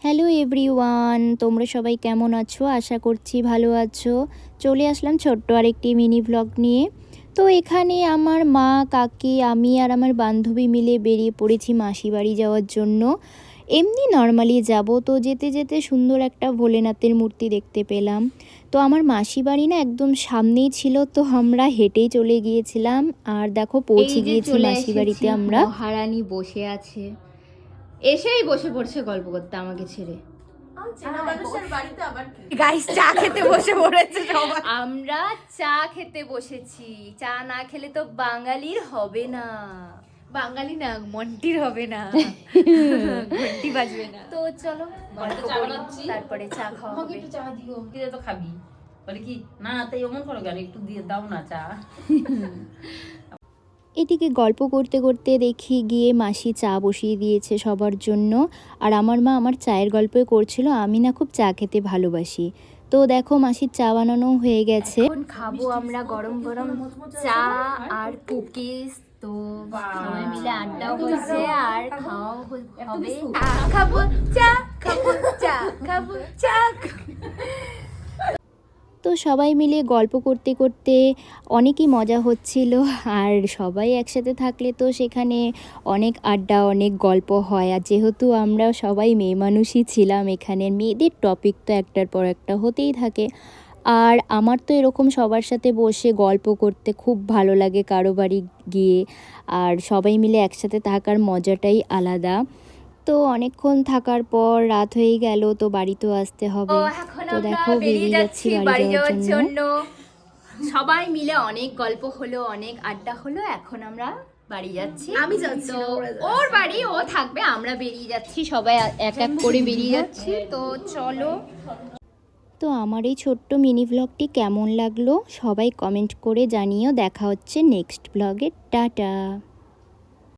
Hello everyone, তোমরা সবাই কেমন আছো? আশা করছি ভালো আছো। চলে আসলাম ছোট্ট আরেকটি মিনি ভ্লগ নিয়ে। তো এখানে আমার মা, কাকি, আমি আর আমার বান্ধবী মিলে বেরিয়ে পড়েছি মাসি বাড়ি যাওয়ার জন্য। এমনি নর্মালি যাব, তো যেতে যেতে সুন্দর একটা ভোলেনাথের মূর্তি দেখতে পেলাম। তো আমার মাসি বাড়ি না একদম সামনেই ছিল, তো আমরা হেঁটেই চলে গিয়েছিলাম। আর দেখো পৌঁছে গিয়েছি মাসি বাড়িতে আমরা। মহারানী বসে আছে, এসেই বসে পড়ছে গল্প করতে আমাকে ছেড়ে। গাইস চা খেতে বসে পড়েছে সবাই। আমরা চা খেতে বসেছি, চা না খেলে তো বাঙালির হবে না। বাঙালি না, মন্টির হবে না, ঘন্টি বাজবে না। তো চলো গল্প করি, তারপরে চা খাওয়া হবে। একটু চা দিও, দিলে তো খাবি। বলে কি না তাই এমন করো কেন, একটু দিয়ে দাও না চা। এদিকে গল্প করতে করতে দেখি গিয়ে মাসি চা বসিয়ে দিয়েছে সবার জন্য। আর আমার মা আমার চায়ের গল্পই করছিল। আমি না খুব চা খেতে ভালোবাসি। তো দেখো মাসির চা বানানো হয়ে গেছে। এখন খাবো আমরা গরম গরম চা আর কুকিজ। তো সবাই মিলে আড্ডাও হচ্ছে আর খাওয়াও হবে। খাবো চা, খাবো চা, খাবো চা। তো সবাই মিলে গল্প করতে করতে অনেকই মজা হচ্ছিল। আর সবাই একসাথে থাকলে তো সেখানে অনেক আড্ডা, অনেক গল্প হয়। আর যেহেতু আমরা সবাই মেয়ে মানুষই ছিলাম, এখানের মেয়েদের টপিক তো একটার পর একটা হতেই থাকে। আর আমার তো এরকম সবার সাথে বসে গল্প করতে খুব ভালো লাগে, কারো বাড়ি গিয়ে। আর সবাই মিলে একসাথে থাকার মজাটাই আলাদা। তো অনেকক্ষণ থাকার পর রাত হয়ে গেল, তো বাড়িতেও আসতে হবে। তো দেখো বেরিয়ে যাচ্ছি বাড়ি যাওয়ার জন্য। সবাই মিলে অনেক গল্প হলো, অনেক আড্ডা হলো। এখন আমরা বাড়ি যাচ্ছি। আমি যাচ্ছি তো না, ওরা যাচ্ছে। ওর বাড়ি ও থাকবে, আমরা বেরিয়ে যাচ্ছি, সবাই এক এক করে বেরিয়ে যাচ্ছি। তো চলো। তো আমার এই ছোট্ট মিনি ভ্লগটি কেমন লাগলো সবাই কমেন্ট করে জানিও। দেখা হচ্ছে নেক্সট ভ্লগে। টাটা।